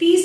30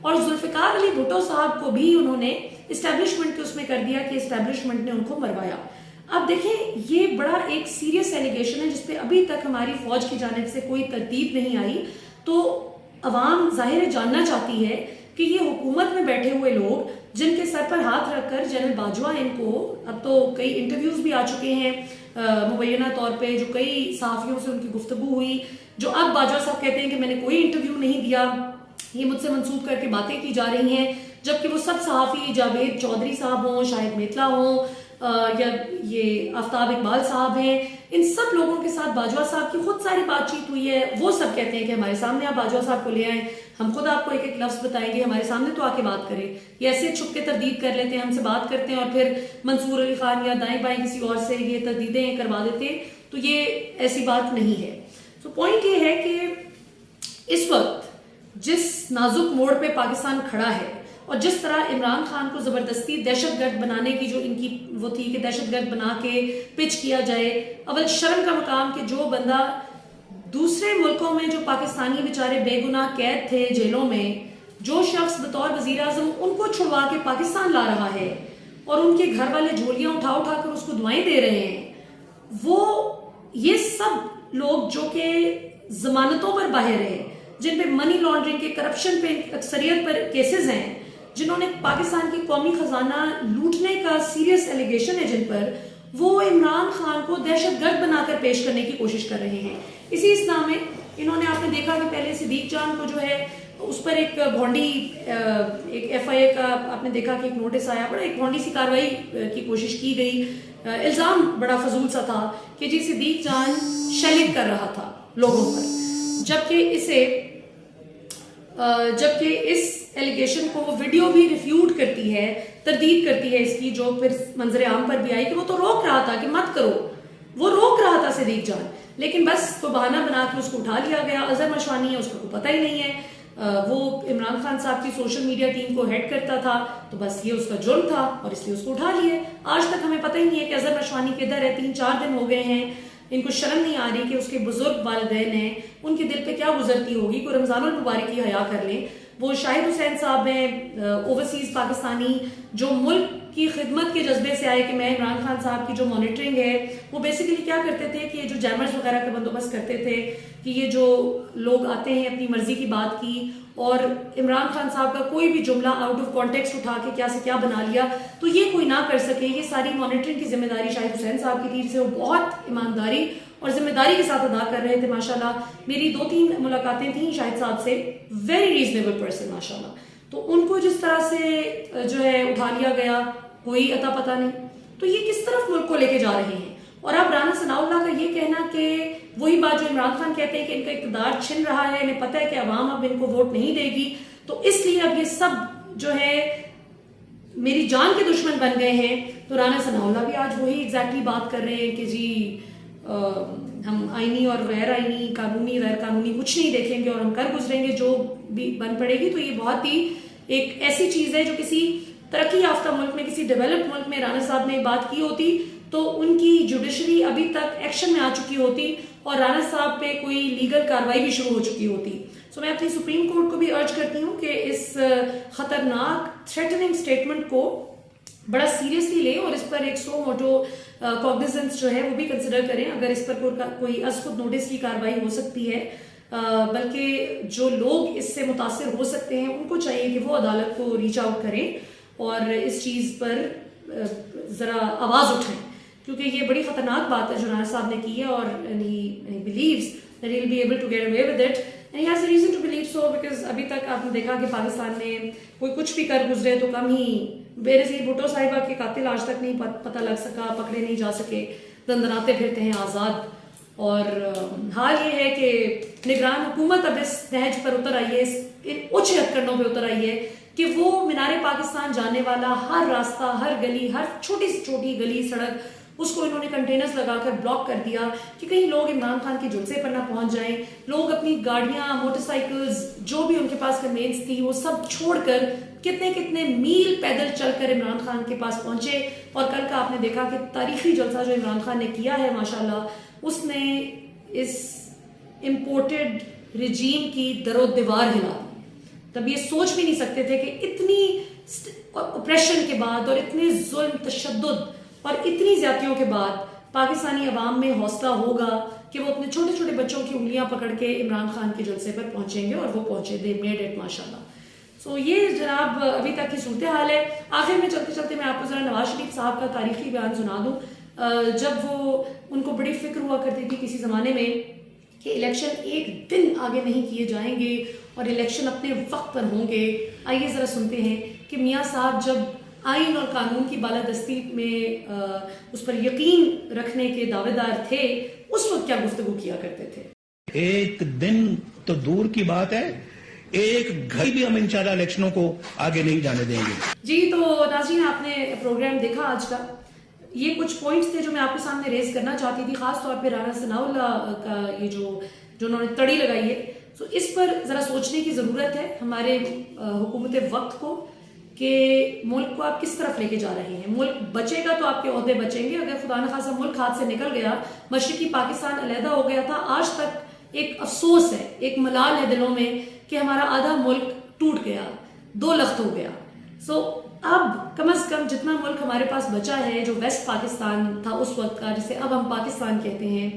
اور ذوالفقار علی بھٹو صاحب کو بھی انہوں نے اسٹیبلشمنٹ کے اس میں کر دیا کہ اسٹیبلشمنٹ نے ان کو مروایا. اب دیکھیں یہ بڑا ایک سیریس ایلیگیشن ہے جس پہ ابھی تک ہماری فوج کی جانب سے کوئی تردید نہیں آئی. تو عوام ظاہر جاننا چاہتی ہے کہ یہ حکومت میں بیٹھے ہوئے لوگ جن کے سر پر ہاتھ رکھ کر جنرل باجوہ ان کو, اب تو کئی انٹرویوز بھی آ چکے ہیں مبینہ طور پہ, جو کئی صحافیوں سے ان کی گفتگو ہوئی, جو اب باجوہ صاحب کہتے ہیں کہ میں نے کوئی انٹرویو نہیں دیا, یہ مجھ سے منسوب کر کے باتیں کی جا رہی ہیں, جبکہ وہ سب صحافی جاوید چودھری صاحب ہوں, شاہد میتلا ہوں, یا یہ آفتاب اقبال صاحب ہیں, ان سب لوگوں کے ساتھ باجوہ صاحب کی خود ساری بات چیت ہوئی ہے. وہ سب کہتے ہیں کہ ہمارے سامنے آپ باجوہ صاحب کو لے آئیں, ہم خود آپ کو ایک ایک لفظ بتائیں گے, ہمارے سامنے تو آ کے بات کریں. یہ ایسے چھپ کے تردید کر لیتے ہیں, ہم سے بات کرتے ہیں اور پھر منصور علی خان یا دائیں بائیں کسی اور سے یہ تردیدیں کروا دیتے ہیں. تو یہ ایسی بات نہیں ہے. تو پوائنٹ یہ ہے کہ اس وقت جس نازک موڑ پہ پاکستان کھڑا ہے اور جس طرح عمران خان کو زبردستی دہشت گرد بنانے کی جو ان کی وہ تھی کہ دہشت گرد بنا کے پچ کیا جائے, اول شرم کا مقام کہ جو بندہ دوسرے ملکوں میں جو پاکستانی بیچارے بے گناہ قید تھے جیلوں میں, جو شخص بطور وزیر اعظم ان کو چھڑوا کے پاکستان لا رہا ہے اور ان کے گھر والے جھولیاں اٹھا اٹھا کر اس کو دعائیں دے رہے ہیں, وہ یہ سب لوگ جو کہ ضمانتوں پر باہر ہیں, جن پہ منی لانڈرنگ کے کرپشن پہ اکثریت پر کیسز ہیں, جنہوں نے پاکستان کی قومی خزانہ لوٹنے کا سیریس ایلیگیشن ہے جن پر, وہ عمران خان کو دہشت گرد بنا کر پیش کرنے کی کوشش کر رہے ہیں. اسی اسنا میں انہوں نے, آپ نے دیکھا کہ پہلے صدیق جان کو جو ہے اس پر ایک بھونڈی ایک ایف آئی اے کا آپ نے دیکھا کہ ایک نوٹس آیا, بڑا ایک بھونڈی سی کاروائی کی کوشش کی گئی. الزام بڑا فضول سا تھا کہ جی صدیق جان شیلنگ کر رہا تھا لوگوں پر, جبکہ اس ایلیگیشن کو وہ ویڈیو بھی ریفیوٹ کرتی ہے, تردید کرتی ہے اس کی, جو پھر منظر عام پر بھی آئی کہ وہ تو روک رہا تھا کہ مت کرو, وہ روک رہا تھا صدیق جان, لیکن بس تو بہانہ بنا کے اس کو اٹھا لیا گیا. اظہر مشوانی ہے, اس کو پتہ ہی نہیں ہے, وہ عمران خان صاحب کی سوشل میڈیا ٹیم کو ہیڈ کرتا تھا, تو بس یہ اس کا جرم تھا اور اس لیے اس کو اٹھا لیے. آج تک ہمیں پتہ ہی نہیں ہے کہ اظہر مشوانی کدھر ہے, 3-4 دن ہو گئے ہیں, ان کو شرم نہیں آ رہی کہ اس کے بزرگ والدین ہیں, ان کے دل پہ کیا گزرتی ہوگی, کوئی رمضان المبارک کی حیا کر لیں. وہ شاہد حسین صاحب ہیں, اوورسیز پاکستانی, جو ملک کی خدمت کے جذبے سے آئے کہ میں عمران خان صاحب کی جو مانیٹرنگ ہے وہ بیسیکلی کیا کرتے تھے کہ جو جیمرز وغیرہ کا بندوبست کرتے تھے کہ یہ جو لوگ آتے ہیں اپنی مرضی کی بات کی اور عمران خان صاحب کا کوئی بھی جملہ آؤٹ آف کانٹیکسٹ اٹھا کے کیا سے کیا بنا لیا, تو یہ کوئی نہ کر سکے. یہ ساری مانیٹرنگ کی ذمہ داری شاہد حسین صاحب کی تھی, جسے وہ بہت ایمانداری اور ذمہ داری کے ساتھ ادا کر رہے تھے. ماشاءاللہ میری 2-3 ملاقاتیں تھیں شاہد صاحب سے, ویری ریزنیبل پرسن ماشاءاللہ. تو ان کو جس طرح سے جو ہے اٹھا لیا گیا, کوئی عطا پتہ نہیں. تو یہ کس طرف ملک کو لے کے جا رہے ہیں. اور اب رانا ثناء اللہ کا یہ کہنا کہ وہی بات جو عمران خان کہتے ہیں کہ ان کا اقتدار چھن رہا ہے, انہیں پتہ ہے کہ عوام اب ان کو ووٹ نہیں دے گی, تو اس لیے اب یہ سب جو ہے میری جان کے دشمن بن گئے ہیں. تو رانا ثناء اللہ بھی آج وہی ایگزیکٹلی بات کر رہے ہیں کہ جی ہم آئینی اور غیر آئینی, قانونی غیر قانونی کچھ نہیں دیکھیں گے اور ہم کر گزریں گے جو بھی بن پڑے گی. تو یہ بہت ہی ایک ایسی چیز ہے جو کسی ترقی یافتہ ملک میں, کسی ڈیولپڈ ملک میں رانا صاحب نے بات کی ہوتی تو ان کی جوڈیشری ابھی تک ایکشن میں آ چکی ہوتی اور رانا صاحب پہ کوئی لیگل کاروائی بھی شروع ہو چکی ہوتی. سو میں اپنی سپریم کورٹ کو بھی ارج کرتی ہوں کہ اس خطرناک تھریٹننگ اسٹیٹمنٹ کو بڑا سیریسلی لیں اور اس پر ایک سو موٹو کوگنیزنس جو ہے وہ بھی کنسیڈر کریں. اگر اس پر کوئی از خود نوٹس کی کاروائی ہو سکتی ہے, بلکہ جو لوگ اس سے متاثر ہو سکتے ہیں ان کو چاہیے کہ وہ عدالت کو ریچ آؤٹ کریں اور اس چیز پر ذرا آواز اٹھائیں, کیونکہ یہ بڑی خطرناک بات ہے جو رانا صاحب نے کی ہے. اور he believes that he will be able to get away with it and he has a reason to believe so because ابھی تک آپ نے دیکھا کہ پاکستان میں کوئی کچھ بھی کر گزرے تو کم ہی, بے نظیر بھٹو صاحبہ کے قاتل آج تک نہیں پتہ لگ سکا, پکڑے نہیں جا سکے, دندناتے پھرتے ہیں آزاد. اور حال یہ ہے کہ نگران حکومت اب اس نہج پر اتر آئی ہے, ان اونچے ہتھکنڈوں پہ اتر آئی ہے کہ وہ مینار پاکستان جانے والا ہر راستہ, ہر گلی, ہر چھوٹی سی چھوٹی گلی سڑک, اس کو انہوں نے کنٹینرز لگا کر بلاک کر دیا کہ کہیں لوگ عمران خان کے جلسے پر نہ پہنچ جائیں. لوگ اپنی گاڑیاں, موٹر سائیکلز, جو بھی ان کے پاس کنوینس تھی وہ سب چھوڑ کر کتنے میل پیدل چل کر عمران خان کے پاس پہنچے. اور کل کا آپ نے دیکھا کہ تاریخی جلسہ جو عمران خان نے کیا ہے ماشاءاللہ, اس نے اس امپورٹڈ رجیم کی در و دیوار ہلا دی. تب یہ سوچ بھی نہیں سکتے تھے کہ اتنی اپریشن کے بعد اور اتنے ظلم تشدد اور اتنی زیادتیوں کے بعد پاکستانی عوام میں حوصلہ ہوگا کہ وہ اپنے چھوٹے چھوٹے بچوں کی انگلیاں پکڑ کے عمران خان کے جلسے پر پہنچیں گے، اور وہ پہنچے، دے میڈ اٹ ماشاءاللہ. سو یہ جناب ابھی تک کی صورتحال ہے. آخر میں چلتے چلتے میں آپ کو ذرا نواز شریف صاحب کا تاریخی بیان سنا دوں. جب وہ ان کو بڑی فکر ہوا کرتی تھی کسی زمانے میں کہ الیکشن ایک دن آگے نہیں کیے جائیں گے اور الیکشن اپنے وقت پر ہوں گے. آئیے ذرا سنتے ہیں کہ میاں صاحب جب آئین اور قانون کی بالادستی میں اس پر یقین رکھنے کے دعوے دار تھے اس وقت کیا گفتگو کیا کرتے تھے. ایک دن تو دور کی بات ہے، ایک گھڑی بھی ہم انشاءاللہ الیکشنوں کو آگے نہیں جانے دیں گے. جی تو ناظرین آپ نے پروگرام دیکھا آج کا. یہ کچھ پوائنٹس تھے جو میں آپ کے سامنے ریز کرنا چاہتی تھی، خاص طور پہ رانا ثناء اللہ کا یہ جو انہوں نے تڑی لگائی ہے. سو اس پر ذرا سوچنے کی ضرورت ہے ہمارے حکومت وقت کو کہ ملک کو آپ کس طرف لے کے جا رہے ہیں. ملک بچے گا تو آپ کے عہدے بچیں گے. اگر خدا نخواستہ ملک ہاتھ سے نکل گیا، مشرقی پاکستان علیحدہ ہو گیا تھا، آج تک ایک افسوس ہے، ایک ملال ہے دلوں میں کہ ہمارا آدھا ملک ٹوٹ گیا، دو لخت ہو گیا. سو اب کم از کم جتنا ملک ہمارے پاس بچا ہے جو ویسٹ پاکستان تھا اس وقت کا، جسے اب ہم پاکستان کہتے ہیں،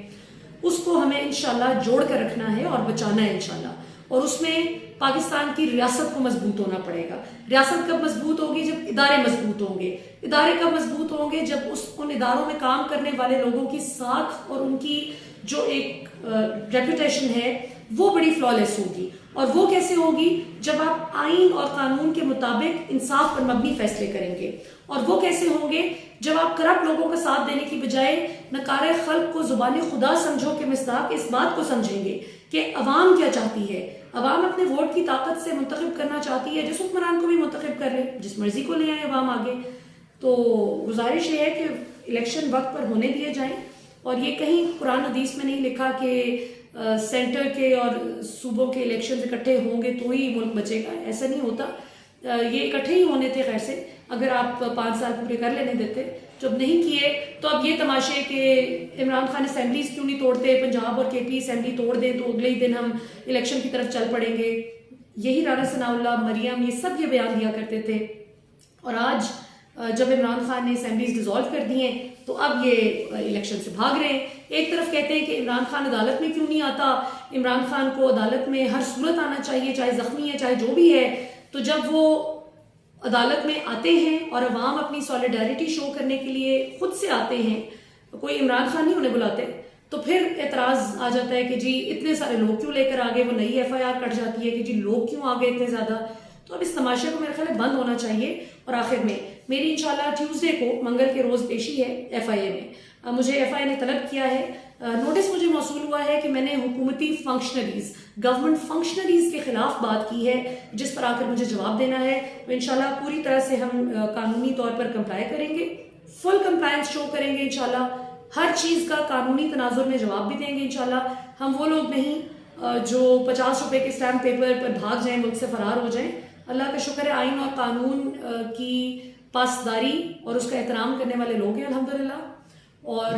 اس کو ہمیں انشاءاللہ جوڑ کر رکھنا ہے اور بچانا ہے انشاءاللہ. اور اس میں پاکستان کی ریاست کو مضبوط ہونا پڑے گا. ریاست کب مضبوط ہوگی؟ جب ادارے مضبوط ہوں گے. ادارے کب مضبوط ہوں گے؟ جب ان اداروں میں کام کرنے والے لوگوں کی ساکھ اور ان کی جو ایک ریپوٹیشن ہے وہ بڑی فلالیس ہوگی. اور وہ کیسے ہوگی؟ جب آپ آئین اور قانون کے مطابق انصاف پر مبنی فیصلے کریں گے. اور وہ کیسے ہوں گے؟ جب آپ کرپٹ لوگوں کا ساتھ دینے کی بجائے نکار خلق کو زبان خدا سمجھو کے مصداق اس بات کو سمجھیں گے کہ عوام کیا چاہتی ہے. عوام اپنے ووٹ کی طاقت سے منتخب کرنا چاہتی ہے. جس حکمران کو بھی منتخب کر لے، جس مرضی کو لے آئے عوام آگے. تو گزارش یہ ہے کہ الیکشن وقت پر ہونے دیے جائیں. اور یہ کہیں قرآن حدیث میں نہیں لکھا کہ سینٹر کے اور صوبوں کے الیکشن اکٹھے ہوں گے تو ہی ملک بچے گا. ایسا نہیں ہوتا. یہ اکٹھے ہی ہونے تھے خیر سے، اگر آپ 5 سال پورے کر لینے دیتے. جب نہیں کیے تو اب یہ تماشے کہ عمران خان اسمبلیز کیوں نہیں توڑتے، پنجاب اور کے پی اسمبلی توڑ دیں تو اگلے ہی دن ہم الیکشن کی طرف چل پڑیں گے. یہی رانا ثناء اللہ، مریم، یہ سب یہ بیان دیا کرتے تھے. اور آج جب عمران خان نے اسمبلیز ڈیزالو کر دی ہیں تو اب یہ الیکشن سے بھاگ رہے ہیں. ایک طرف کہتے ہیں کہ عمران خان عدالت میں کیوں نہیں آتا، عمران خان کو عدالت میں ہر صورت آنا چاہیے، چاہے زخمی ہے چاہے جو بھی ہے. تو جب وہ عدالت میں آتے ہیں اور عوام اپنی سولیڈیرٹی شو کرنے کے لیے خود سے آتے ہیں، کوئی عمران خان نہیں انہیں بلاتے، تو پھر اعتراض آ جاتا ہے کہ جی اتنے سارے لوگ کیوں لے کر آگے. وہ نئی ایف آئی آر کٹ جاتی ہے کہ جی لوگ کیوں آگے اتنے زیادہ. تو اب اس تماشے کو میرے خیال ہے بند ہونا چاہیے. اور آخر میں میری انشاءاللہ ٹیوزڈے کو، منگل کے روز پیشی ہے ایف آئی اے میں. مجھے ایف آئی اے نے طلب کیا ہے، نوٹس مجھے موصول ہوا ہے کہ میں نے حکومتی فنکشنریز، گورنمنٹ فنکشنریز کے خلاف بات کی ہے، جس پر آ کر مجھے جواب دینا ہے. تو انشاءاللہ پوری طرح سے ہم قانونی طور پر کمپلائی کریں گے، فل کمپلائنس شو کریں گے انشاءاللہ. ہر چیز کا قانونی تناظر میں جواب بھی دیں گے انشاءاللہ. ہم وہ لوگ نہیں جو 50 روپے کے اسٹیمپ پیپر پر بھاگ جائیں، ملک سے فرار ہو جائیں. اللہ کا شکر ہے آئین اور قانون کی پاسداری اور اس کا احترام کرنے والے لوگ ہیں الحمدللہ. اور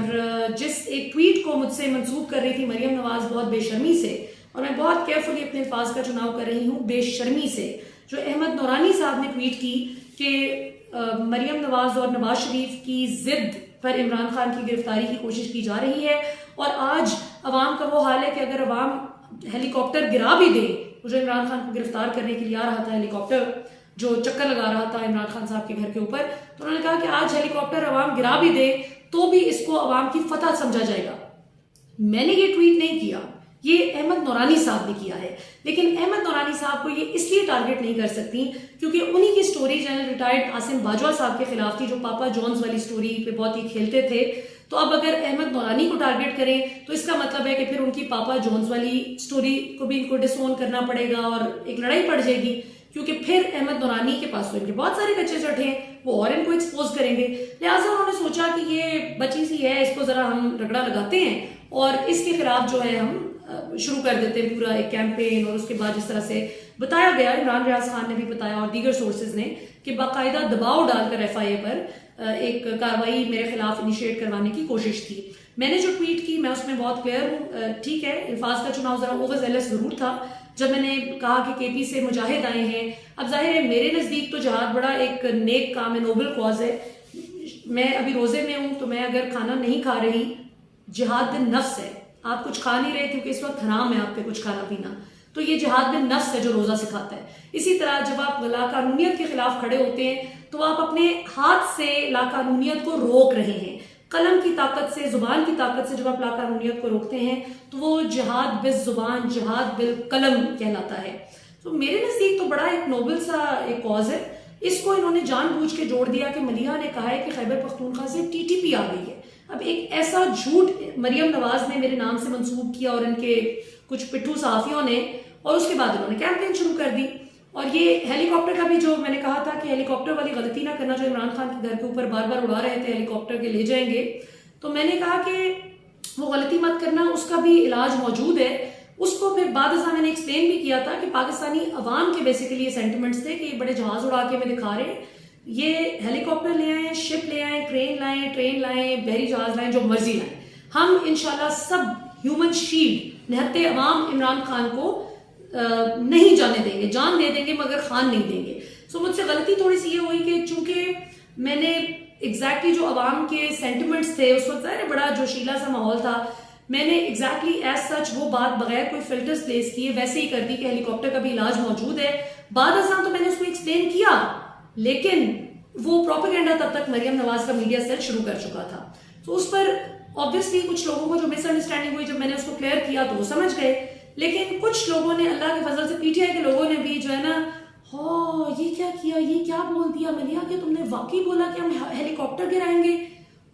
جس ایک ٹویٹ کو مجھ سے منسوب کر رہی تھی مریم نواز بہت بے شرمی سے، اور میں بہت کیئرفلی اپنے الفاظ کا چناؤ کر رہی ہوں، بے شرمی سے، جو احمد نورانی صاحب نے ٹویٹ کی کہ مریم نواز اور نواز شریف کی ضد پر عمران خان کی گرفتاری کی کوشش کی جا رہی ہے. اور آج عوام کا وہ حال ہے کہ اگر عوام ہیلی کاپٹر گرا بھی دے، جو عمران خان کو گرفتار کرنے کے لیے آ رہا تھا ہیلی کاپٹر، جو چکر لگا رہا تھا عمران خان صاحب کے گھر کے اوپر، تو انہوں نے کہا کہ آج ہیلی کاپٹر عوام گرا بھی دے تو بھی اس کو عوام کی فتح سمجھا جائے گا. میں نے یہ ٹویٹ نہیں کیا، یہ احمد نورانی صاحب نے کیا ہے. لیکن احمد نورانی صاحب کو یہ اس لیے ٹارگٹ نہیں کر سکتی کیونکہ انہی کی story general retired Asim Bajwa صاحب کے خلاف تھی، جو پاپا جونز والی سٹوری پہ بہت ہی کھیلتے تھے. تو اب اگر احمد نورانی کو ٹارگٹ کریں تو اس کا مطلب ہے کہ پھر ان کی پاپا جونز والی سٹوری کو بھی ان کو ڈس اون کرنا پڑے گا اور ایک لڑائی پڑ جائے گی. کیونکہ پھر احمد نورانی کے پاس تو ان کے بہت سارے کچے چٹھے ہیں، وہ اور ان کو ایکسپوز کریں گے. لہٰذا انہوں نے سوچا کہ یہ بچی سی ہے، اس کو ذرا ہم رگڑا لگاتے ہیں اور اس کے خلاف جو ہے ہم شروع کر دیتے ہیں پورا ایک کیمپین. اور اس کے بعد جس طرح سے بتایا گیا، عمران ریاض خان نے بھی بتایا اور دیگر سورسز نے، کہ باقاعدہ دباؤ ڈال کر ایف آئی اے پر ایک کارروائی میرے خلاف انیشیٹ کروانے کی کوشش تھی. میں نے جو ٹویٹ کی میں اس میں بہت کلیئر ہوں. ٹھیک ہے، الفاظ کا چناؤ ذرا اوور زیلس ضرور تھا، جب میں نے کہا کہ کے پی سے مجاہد آئے ہیں. اب ظاہر ہے میرے نزدیک تو جہاد بڑا ایک نیک کام ہے, نوبل کاز ہے. میں ابھی روزے میں ہوں تو میں اگر کھانا نہیں کھا رہی, جہاد بن نفس ہے. آپ کچھ کھا نہیں رہے کیونکہ اس وقت حرام ہے آپ پہ کچھ کھانا پینا, تو یہ جہاد بن نفس ہے جو روزہ سکھاتا ہے. اسی طرح جب آپ لاقانونیت کے خلاف کھڑے ہوتے ہیں تو آپ اپنے ہاتھ سے لاقانونیت کو روک رہے ہیں. قلم کی طاقت سے, زبان کی طاقت سے جب آپ لاقانونیت کو روکتے ہیں تو وہ جہاد بالزبان, جہاد بالقلم کہلاتا ہے. تو میرے نزدیک تو بڑا ایک نوبل سا ایک کاز ہے. اس کو انہوں نے جان بوجھ کے جوڑ دیا کہ ملیحہ نے کہا ہے کہ خیبر پختونخوا سے ٹی ٹی پی آ گئی ہے. اب ایک ایسا جھوٹ مریم نواز نے میرے نام سے منسوب کیا اور ان کے کچھ پٹھو صحافیوں نے, اور اس کے بعد انہوں نے کیمپین شروع کر دی. اور یہ ہیلی کاپٹر کا بھی جو میں نے کہا تھا کہ ہیلی کاپٹر والی غلطی نہ کرنا, جو عمران خان کے گھر کے اوپر بار بار اڑا رہے تھے ہیلی کاپٹر کے لے جائیں گے, تو میں نے کہا کہ وہ غلطی مت کرنا, اس کا بھی علاج موجود ہے. اس کو پھر بعد ازاں میں نے ایکسپلین بھی کیا تھا کہ پاکستانی عوام کے بیسیکلی یہ سینٹیمنٹس تھے کہ یہ بڑے جہاز اڑا کے ہمیں دکھا رہے ہیں, یہ ہیلی کاپٹر لے آئیں, شپ لے آئیں, ٹرین لائیں, بحری جہاز لائیں, جو مرضی لائیں, ہم انشاءاللہ سب ہیومن شیلڈ نہتے عوام عمران خان کو نہیں جانے دیں گے, جان دے دیں گے مگر خان نہیں دیں گے. سو مجھ سے غلطی تھوڑی سی یہ ہوئی کہ چونکہ میں نے ایگزیکٹلی جو عوام کے سینٹیمنٹس تھے اس وقت ظاہر بڑا جوشیلا سا ماحول تھا, میں نے ایگزیکٹلی ایز سچ وہ بات بغیر کوئی فلٹرز پلیس کیے ویسے ہی کر دی کہ ہیلی کاپٹر کا بھی علاج موجود ہے. بعد ازاں تو میں نے اس کو ایکسپلین کیا, لیکن وہ پروپیگنڈا تب تک مریم نواز کا میڈیا سیل شروع کر چکا تھا. تو اس پر آبویسلی کچھ لوگوں کو جو مس انڈرسٹینڈنگ ہوئی, جب میں نے اس کو کلیئر کیا تو وہ سمجھ گئے, لیکن کچھ لوگوں نے, اللہ کے فضل سے پی ٹی آئی کے لوگوں نے بھی جو ہے نا, ہاں یہ کیا کیا, یہ کیا بول دیا ملیحہ کہ تم نے واقعی بولا کہ ہم ہیلی کاپٹر گرائیں گے.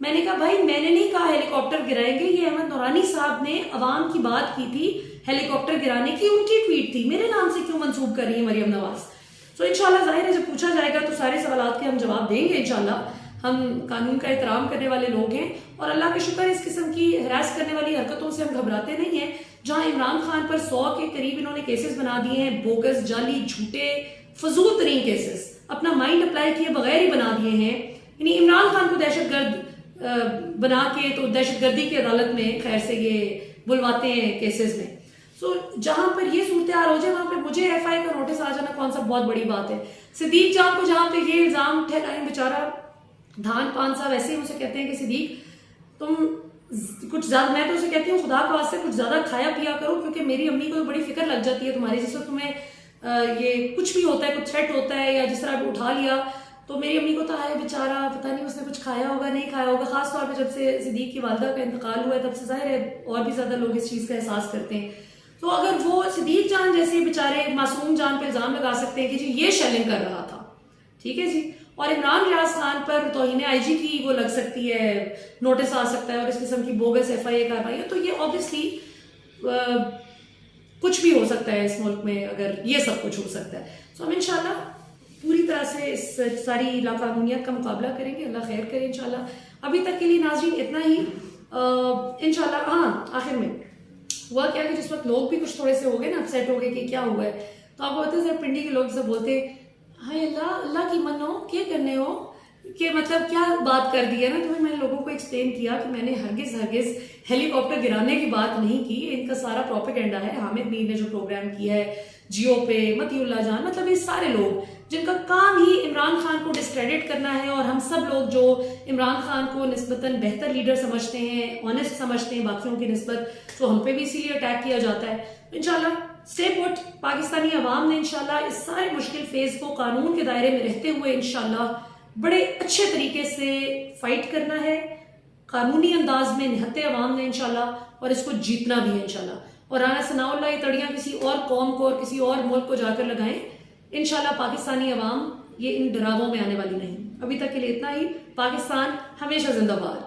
میں نے کہا بھائی میں نے نہیں کہا ہیلی کاپٹر گرائیں گے, یہ احمد نورانی صاحب نے عوام کی بات کی تھی ہیلی کاپٹر گرانے کی, ان کی ٹویٹ تھی, میرے نام سے کیوں منسوب کر رہی ہے مریم نواز. تو انشاءاللہ ظاہر ہے جب پوچھا جائے گا تو سارے سوالات کے ہم جواب دیں گے انشاءاللہ. ہم قانون کا احترام کرنے والے لوگ ہیں اور اللہ کا شکر اس قسم کی ہراس کرنے والی حرکتوں سے ہم گھبراتے نہیں ہیں. جہاں عمران خان پر 100 کے قریب انہوں نے کیسز بنا دیے ہیں, بوگس, جعلی, جھوٹے, فضول ترین کیسز, اپنا مائنڈ اپلائی کیے بغیر ہی بنا دیے ہیں. یعنی عمران خان کو دہشت گرد بنا کے تو دہشت گردی کی عدالت میں خیر سے یہ بلواتے ہیں کیسز میں. سو جہاں پر یہ صورتحال ہو جائے وہاں پہ مجھے ایف آئی کا نوٹس آ جانا کون سا بہت بڑی بات ہے. صدیق جان کو جہاں پہ یہ الزام ٹھہرائیں, بیچارہ دھان پان صاحب ایسے ہی اسے کہتے ہیں کہ صدیق تم کچھ زیادہ, میں تو اسے کہتی ہوں خدا کے واسطے کچھ زیادہ کھایا پیا کرو, کیونکہ میری امی کو بڑی فکر لگ جاتی ہے تمہاری. جس وقت تمہیں یہ کچھ بھی ہوتا ہے, کچھ تھریٹ ہوتا ہے یا جس طرح بھی اٹھا لیا, تو میری امی کو تو ہے بیچارہ پتہ نہیں اس نے کچھ کھایا ہوگا نہیں کھایا ہوگا. خاص طور پہ جب سے صدیق کی والدہ کا انتقال ہوا ہے تب سے ظاہر ہے اور بھی زیادہ لوگ اس چیز کا احساس کرتے ہیں. تو اگر وہ صدیق جان جیسے بیچارے معصوم جان پہ الزام لگا سکتے ہیں کہ جی یہ شیلنگ کر رہا تھا, ٹھیک ہے جی, اور عمران ریاض خان پر توہین آئی جی کی وہ لگ سکتی ہے, نوٹس آ سکتا ہے اور اس قسم کی بوگس ایف آئی اے کاروائی ہے, تو یہ آبویسلی کچھ بھی ہو سکتا ہے اس ملک میں, اگر یہ سب کچھ ہو سکتا ہے. سو ہم انشاءاللہ پوری طرح سے اس ساری لاقانونیت کا مقابلہ کریں گے, اللہ خیر کرے انشاءاللہ. ابھی تک کے لیے ناظرین اتنا ہی انشاءاللہ. ہاں آخر میں ہوا کیا کہ جس وقت لوگ بھی کچھ تھوڑے سے ہو گئے نا, اپسیٹ ہو گئے کہ کیا ہوا ہے, تو آپ کو بولتے ہیں پنڈی کے لوگ سے بولتے ہائے اللہ, اللہ کی من ہو کیا کرنے ہو, کہ مطلب کیا بات کر دی ہے نا. تو میں نے لوگوں کو ایکسپلین کیا کہ میں نے ہرگز ہیلی کاپٹر گرانے کی بات نہیں کی, ان کا سارا پروپیگنڈا ہے. حامد میر نے جو پروگرام کیا ہے جیو پہ, متی اللہ جان, مطلب یہ سارے لوگ جن کا کام ہی عمران خان کو ڈسکریڈٹ کرنا ہے, اور ہم سب لوگ جو عمران خان کو نسبتاً بہتر لیڈر سمجھتے ہیں, آنیسٹ سمجھتے ہیں باقیوں کی نسبت, تو ہم پہ بھی اسی لیے اٹیک کیا جاتا ہے. انشاءاللہ اسٹے پٹ. پاکستانی عوام نے انشاءاللہ اس سارے مشکل فیز کو قانون کے دائرے میں رہتے ہوئے انشاءاللہ بڑے اچھے طریقے سے فائٹ کرنا ہے, قانونی انداز میں نہتے عوام نے انشاءاللہ, اور اس کو جیتنا بھی ہے انشاءاللہ. اور رانا ثناء اللہ یہ تڑیاں کسی اور قوم کو اور کسی اور ملک کو جا کر لگائیں, انشاءاللہ پاکستانی عوام یہ ان ڈراووں میں آنے والی نہیں. ابھی تک کے لیے اتنا ہی. پاکستان ہمیشہ زندہ باد.